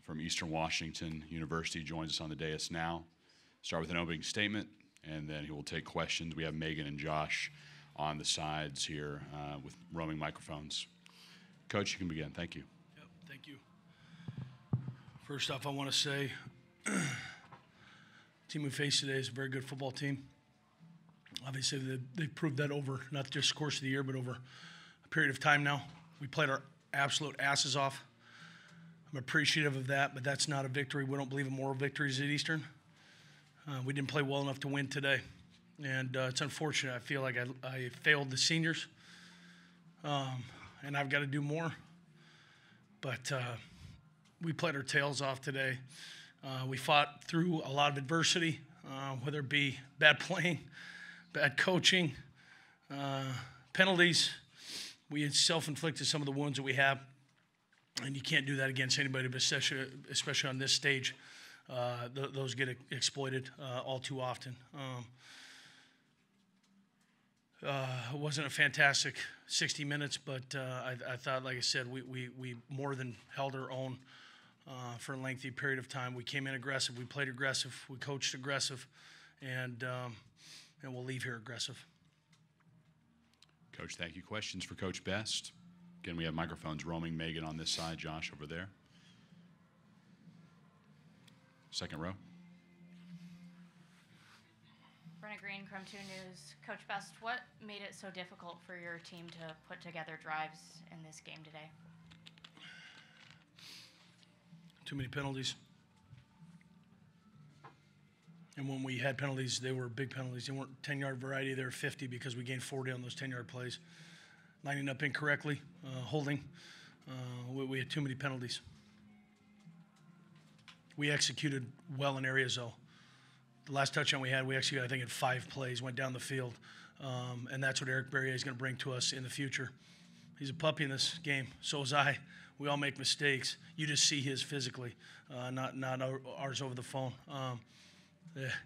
from Eastern Washington University joins us on the dais now. Start with an opening statement, and then he will take questions. We have Megan and Josh on the sides here with roaming microphones. Coach, you can begin. Thank you. Yep, thank you. First off, I want to say the team we face today is a very good football team. Obviously, they've proved that over not just the course of the year, but over a period of time now. We played our absolute asses off. I'm appreciative of that, but that's not a victory. We don't believe in moral victories at Eastern. We didn't play well enough to win today, and it's unfortunate. I feel like I failed the seniors, and I've got to do more. But we played our tails off today. We fought through a lot of adversity, whether it be bad playing, bad coaching, penalties. We had self-inflicted some of the wounds that we have, and you can't do that against anybody, but especially on this stage. Those get exploited all too often. It wasn't a fantastic 60 minutes, but I thought, like I said, we more than held our own for a lengthy period of time. We came in aggressive, we played aggressive, we coached aggressive, and we'll leave here aggressive. Coach, thank you. Questions for Coach Best? Again, we have microphones roaming. Megan on this side, Josh over there. Second row. Brenna Green, Crum 2 News. Coach Best, what made it so difficult for your team to put together drives in this game today? Too many penalties. And when we had penalties, they were big penalties. They weren't 10-yard variety. They were 50 because we gained 40 on those 10-yard plays. Lining up incorrectly, holding. We had too many penalties. We executed well in areas, though. The last touchdown we had, we executed, I think, in 5 plays, went down the field. And that's what Eric Berrier is going to bring to us in the future. He's a puppy in this game. So is I. We all make mistakes. You just see his physically, not ours over the phone.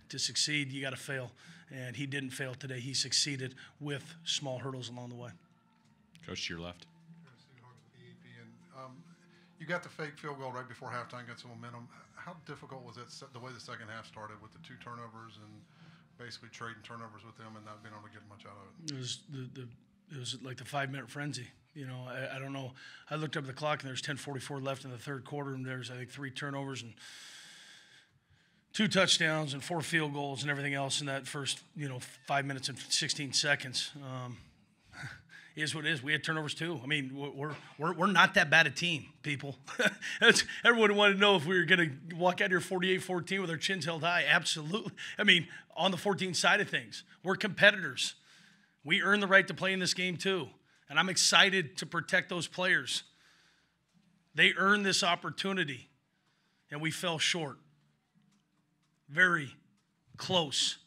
To succeed, you got to fail. And he didn't fail today. He succeeded with small hurdles along the way. Coach, to your left. You got the fake field goal right before halftime, got some momentum. How difficult was it, the way the second half started with the 2 turnovers and basically trading turnovers with them and not being able to get much out of it? It was like the 5-minute frenzy. You know, I don't know. I looked up at the clock and there's 10:44 left in the third quarter, and there's, I think, 3 turnovers and 2 touchdowns and 4 field goals and everything else in that first, 5 minutes and 16 seconds. Is what it is. We had turnovers too. I mean, we're not that bad a team, people. Everyone wanted to know if we were going to walk out here 48-14 with our chins held high. Absolutely. I mean, on the 14 side of things, we're competitors. We earn the right to play in this game too, and I'm excited to protect those players. They earned this opportunity, and we fell short. Very close,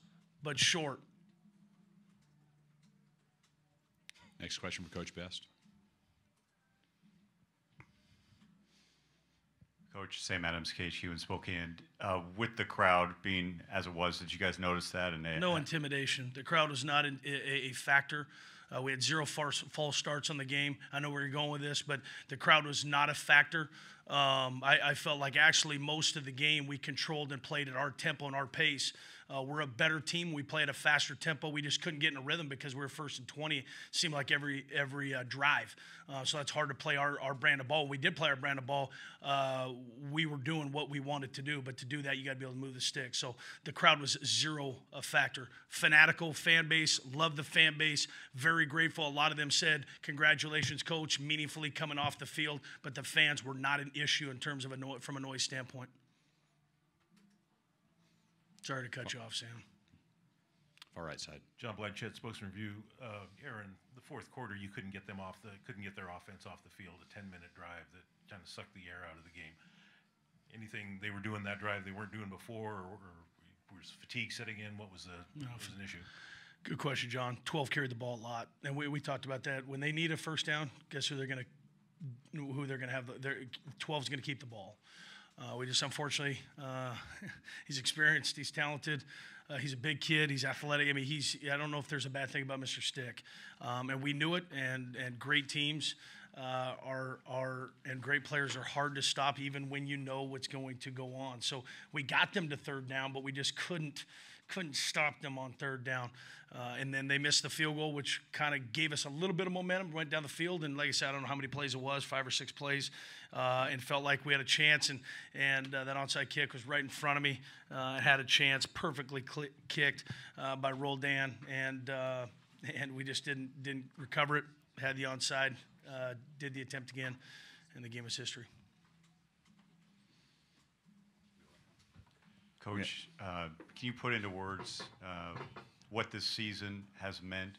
but short. Next question for Coach Best. Coach, Sam Adams, KHQ in Spokane. With the crowd being as it was, did you guys notice that? No intimidation. The crowd was not a factor. We had 0 false starts on the game. I know where you're going with this, but the crowd was not a factor. I felt like actually most of the game we controlled and played at our tempo and our pace. We're a better team. We play at a faster tempo. We just couldn't get in a rhythm because we were first and 20. Seemed like every drive. So that's hard to play our brand of ball. We did play our brand of ball. We were doing what we wanted to do, but to do that, you got to be able to move the stick. So the crowd was 0 a factor. Fanatical fan base, love the fan base. Very grateful. A lot of them said, "Congratulations, Coach," meaningfully coming off the field. But the fans were not an issue in terms of from a noise standpoint. Sorry to cut you off, Sam. Far right side. John Blanchett, Spokesman Review. Aaron, the fourth quarter, you couldn't get their offense off the field. A 10-minute drive that kind of sucked the air out of the game. Anything they were doing that drive they weren't doing before, or was fatigue setting in? What was an issue? Good question, John. 12 carried the ball a lot, and we talked about that. When they need a first down, guess who they're going to have? 12 is going to keep the ball. We just, unfortunately, he's experienced, he's talented, he's a big kid, he's athletic. I mean, I don't know if there's a bad thing about Mr. Stick. And we knew it, and great teams and great players are hard to stop even when you know what's going to go on. So we got them to third down, but we just couldn't stop them on third down. And then they missed the field goal, which kind of gave us a little bit of momentum. Went down the field, and like I said, I don't know how many plays it was, 5 or 6 plays, and felt like we had a chance. And that onside kick was right in front of me. Had a chance, perfectly kicked by Roldan, and we just didn't recover it. Had the onside, did the attempt again, and the game was history. Coach, can you put into words what this season has meant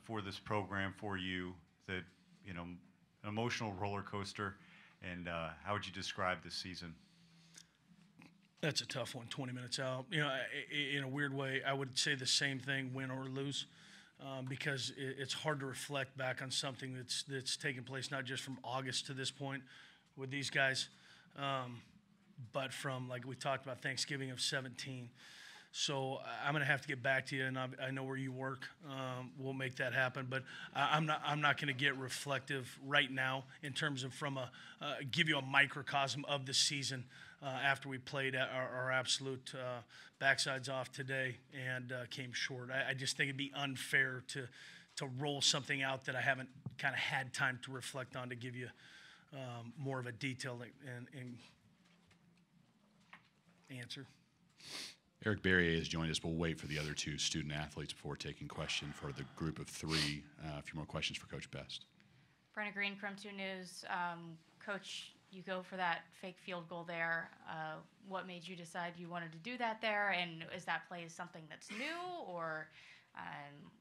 for this program, for you, that, an emotional roller coaster, and how would you describe this season? That's a tough one, 20 minutes out. In a weird way, I would say the same thing, win or lose, because it's hard to reflect back on something that's taken place not just from August to this point with these guys, but from, like we talked about, Thanksgiving of 17. So I'm going to have to get back to you, and I know where you work. We'll make that happen, but I'm not going to get reflective right now in terms of give you a microcosm of the season after we played our absolute backsides off today and came short. I just think it'd be unfair to roll something out that I haven't kind of had time to reflect on to give you more of a detailed and answer. Eric Barrier has joined us. We'll wait for the other 2 student athletes before taking question for the group of 3. A few more questions for Coach Best. Brenna Green, Crum 2 News. Coach, you go for that fake field goal there. What made you decide you wanted to do that there? And is that play something that's new, or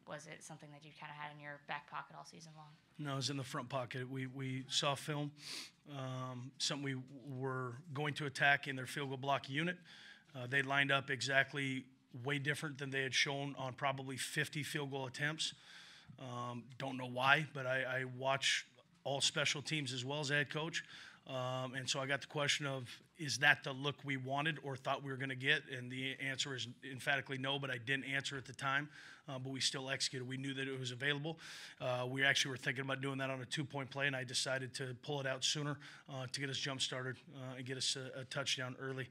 was it something that you kind of had in your back pocket all season long? No, it was in the front pocket. We saw film, something we were going to attack in their field goal block unit. They lined up exactly way different than they had shown on probably 50 field goal attempts. Don't know why, but I watch all special teams as well as a head coach. And so I got the question of, is that the look we wanted or thought we were going to get? And the answer is emphatically no, but I didn't answer at the time. But we still executed. We knew that it was available. We actually were thinking about doing that on a 2-point play, and I decided to pull it out sooner to get us jump-started and get us a touchdown early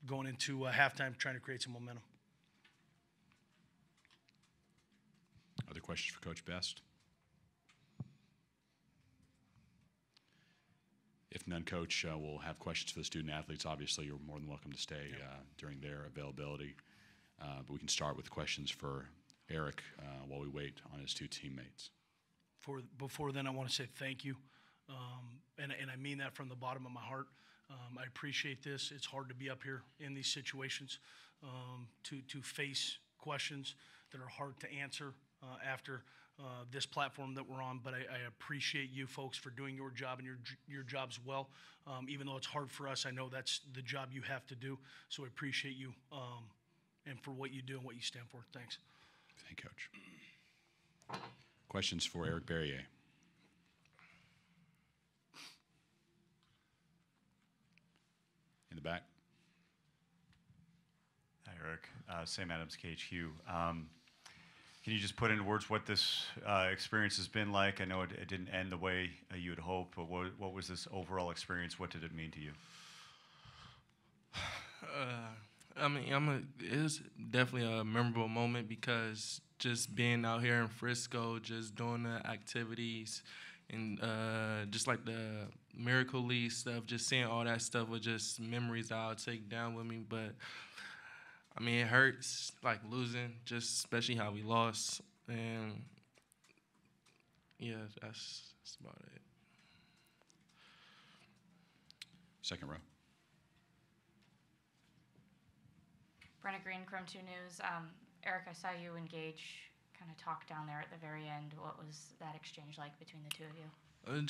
going into halftime, trying to create some momentum. Other questions for Coach Best? If none, Coach, we'll have questions for the student athletes. Obviously, you're more than welcome to stay during their availability. But we can start with questions for Eric while we wait on his 2 teammates. Before then, I want to say thank you, and I mean that from the bottom of my heart. I appreciate this. It's hard to be up here in these situations, to face questions that are hard to answer after this platform that we're on. But I appreciate you folks for doing your job and your jobs well. Even though it's hard for us, I know that's the job you have to do. So I appreciate you and for what you do and what you stand for. Thanks. Thank you, Coach. Questions for Eric Barrier? In the back. Hi, Eric. Sam Adams, KHQ. Can you just put into words what this experience has been like? I know it didn't end the way you had hoped, but what was this overall experience? What did it mean to you? It was definitely a memorable moment because just being out here in Frisco, just doing the activities, and just like the Miracle League stuff, just seeing all that stuff was just memories that I'll take down with me. But it hurts, like losing, just especially how we lost. And yeah, that's about it. Second row. Brenna Green, Crum 2 News. Eric, I saw you engage, kind of talk down there at the very end. What was that exchange like between the 2 of you?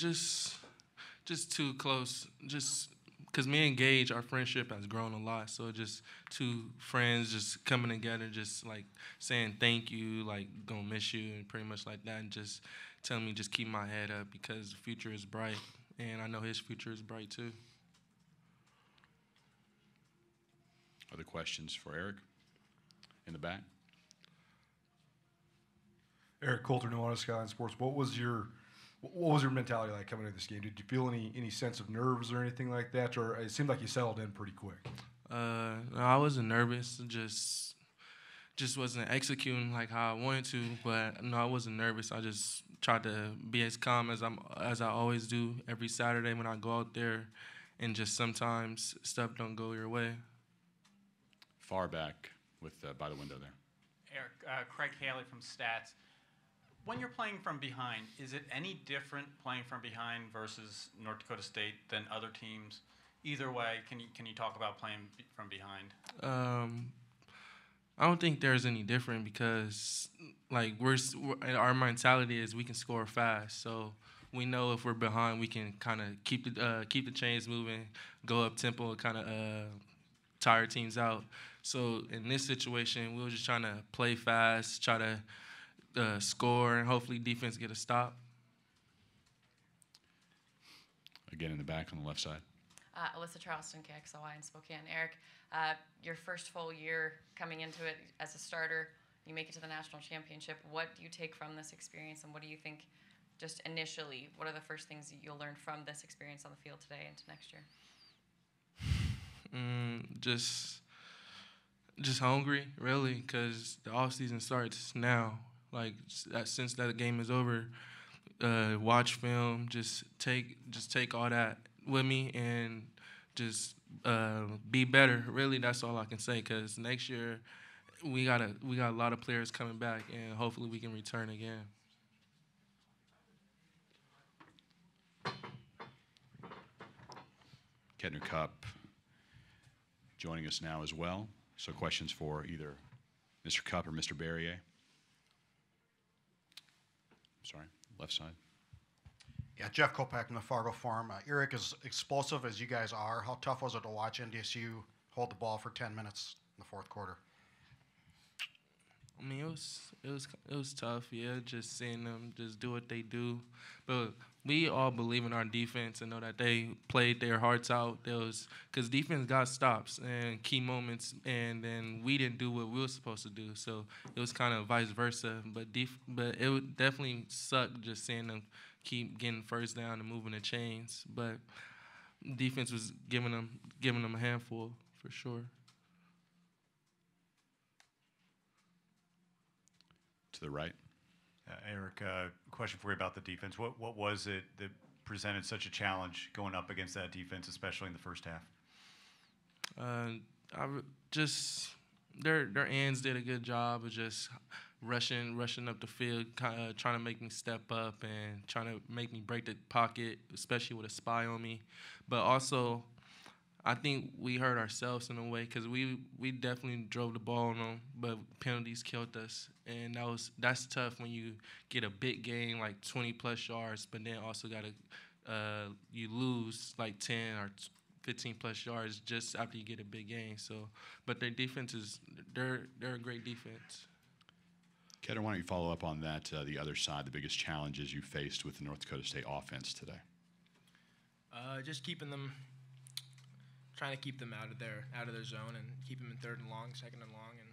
Just too close. Just because me and Gage, our friendship has grown a lot. So just 2 friends just coming together, just like saying thank you, like gonna miss you, and pretty much like that, and just telling me just keep my head up because the future is bright, and I know his future is bright too. Other questions for Eric? In the back. Eric Coulter, Nuanez Skyline Sports. What was your What was your mentality like coming into this game? Did you feel any sense of nerves or anything like that, or it seemed like you settled in pretty quick? No, I wasn't nervous. Just wasn't executing like how I wanted to. But no, I wasn't nervous. I just tried to be as calm as I always do every Saturday when I go out there, and just sometimes stuff don't go your way. Far back with by the window there. Eric, Craig Haley from Stats. When you're playing from behind, is it any different playing from behind versus North Dakota State than other teams? Either way, can you talk about playing from behind? I don't think there's any different because like our mentality is we can score fast. So we know if we're behind, we can kind of keep the chains moving, go up tempo, and kind of tire teams out. So in this situation, we were just trying to play fast, try to score, and hopefully defense get a stop. Again in the back on the left side. Alyssa Charleston, KXLY in Spokane. Eric, your first full year coming into it as a starter, you make it to the national championship. What do you take from this experience, and what do you think, just initially, what are the first things that you'll learn from this experience on the field today into next year? Just hungry, really, because the off season starts now. Like since that game is over, watch film, just take all that with me and just be better. Really, that's all I can say. Because next year we got a lot of players coming back, and hopefully we can return again. Kettner Cup joining us now as well. So questions for either Mr. Cup or Mr. Barrier. Sorry, left side. Yeah, Jeff Kopak from the Fargo Farm. Eric, as explosive as you guys are, how tough was it to watch NDSU hold the ball for 10 minutes in the fourth quarter? I mean, it was tough, yeah, just seeing them just do what they do. But we all believe in our defense and know that they played their hearts out. Because defense got stops and key moments, and then we didn't do what we were supposed to do. So it was kind of vice versa. But it would definitely suck just seeing them keep getting first down and moving the chains. But defense was giving them a handful for sure. To the right. Eric, question for you about the defense. What was it that presented such a challenge going up against that defense, especially in the first half? Their ends did a good job of just rushing up the field, kind of trying to make me step up and trying to make me break the pocket, especially with a spy on me. But also, I think we hurt ourselves in a way because we definitely drove the ball on them, but penalties killed us, and that's tough when you get a big game like 20+ yards, but then also you lose like 10 or 15+ yards just after you get a big game. So, but their defense they're a great defense. Ketter, why don't you follow up on that? The other side, the biggest challenges you faced with the North Dakota State offense today. Just trying to keep them out of their zone and keep them in third and long, second and long, and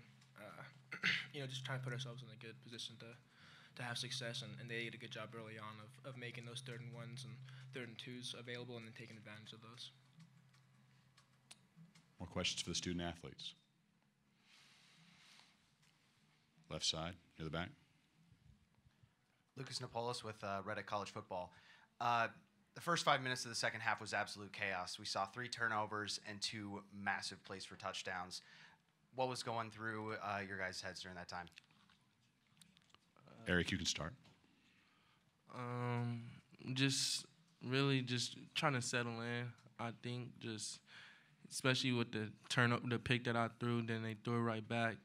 just trying to put ourselves in a good position to have success. And they did a good job early on of making those 3rd and 1s and 3rd and 2s available and then taking advantage of those. More questions for the student athletes. Left side, near the back. Lucas Napolis with Reddit College Football. The first 5 minutes of the second half was absolute chaos. We saw 3 turnovers and 2 massive plays for touchdowns. What was going through your guys' heads during that time? Eric, you can start. Just trying to settle in. I think especially with the pick that I threw, then they threw it right back.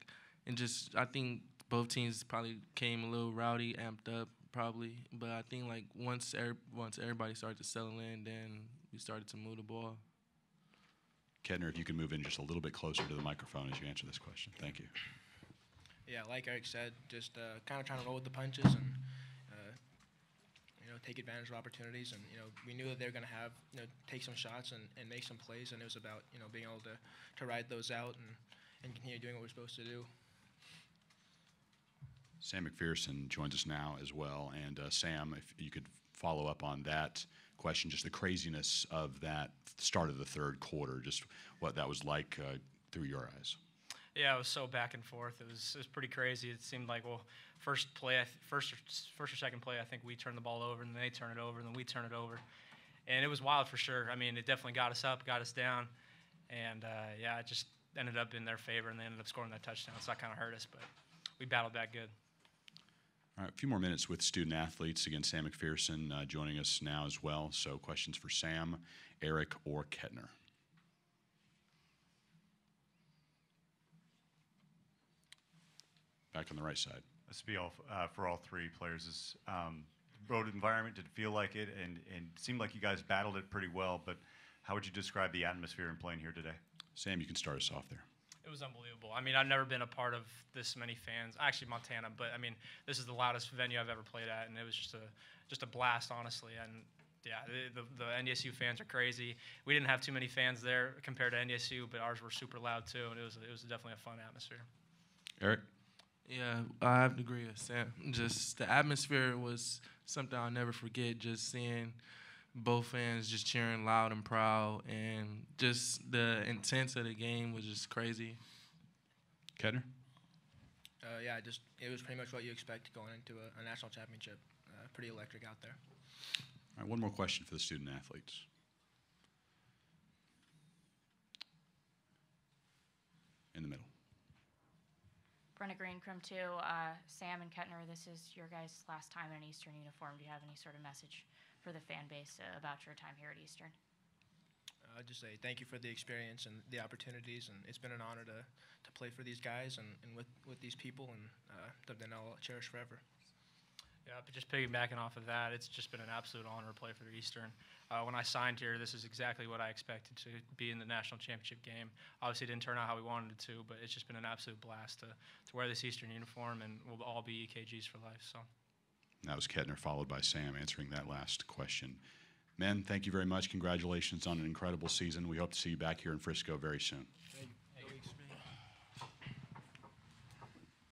And I think both teams probably came a little rowdy, amped up. Probably, but I think like once everybody started to settle in, then we started to move the ball. Kettner, if you can move in just a little bit closer to the microphone as you answer this question. Thank you. Yeah, like Eric said, just kind of trying to roll with the punches and take advantage of opportunities. And we knew that they were going to have take some shots and make some plays, and it was about being able to ride those out and continue doing what we're supposed to do. Sam McPherson joins us now as well. And Sam, if you could follow up on that question, just the craziness of that start of the third quarter, just what that was like through your eyes. Yeah, it was so back and forth. It was pretty crazy. It seemed like, well, first or second play, I think we turned the ball over, and then they turn it over, and then we turn it over, and it was wild for sure. I mean, it definitely got us up, got us down, and yeah, it just ended up in their favor, and they ended up scoring that touchdown. So that kind of hurt us, but we battled back good. All right, a few more minutes with student athletes. Again, Sam McPherson joining us now as well. So questions for Sam, Eric, or Kettner. Back on the right side. This will be all, for all three players. Is road environment, did it feel like it? And it seemed like you guys battled it pretty well, but how would you describe the atmosphere in playing here today? Sam, you can start us off there. It was unbelievable. I mean, I've never been a part of this many fans. Actually, Montana, but I mean, this is the loudest venue I've ever played at, and it was just a blast, honestly. And yeah, the NDSU fans are crazy. We didn't have too many fans there compared to NDSU, but ours were super loud too, and it was definitely a fun atmosphere. Eric? Yeah, I have to agree with Sam. Just the atmosphere was something I'll never forget. Just seeing both fans just cheering loud and proud, and just the intense of the game was just crazy. Kettner? Yeah, it was pretty much what you expect going into a national championship. Pretty electric out there. All right, one more question for the student athletes. In the middle. Brenna Green, Crim 2. Sam and Kettner, this is your guys' last time in an Eastern uniform. Do you have any sort of message for the fan base about your time here at Eastern? I'd just say thank you for the experience and the opportunities, and it's been an honor to play for these guys and with these people, and something I'll cherish forever. Yeah, but just piggybacking off of that, it's just been an absolute honor to play for the Eastern. When I signed here, this is exactly what I expected to be in the national championship game. Obviously, it didn't turn out how we wanted it to, but it's just been an absolute blast to wear this Eastern uniform, and we'll all be EKGs for life. So. That was Kettner, followed by Sam, answering that last question. Men, thank you very much. Congratulations on an incredible season. We hope to see you back here in Frisco very soon. Thank you.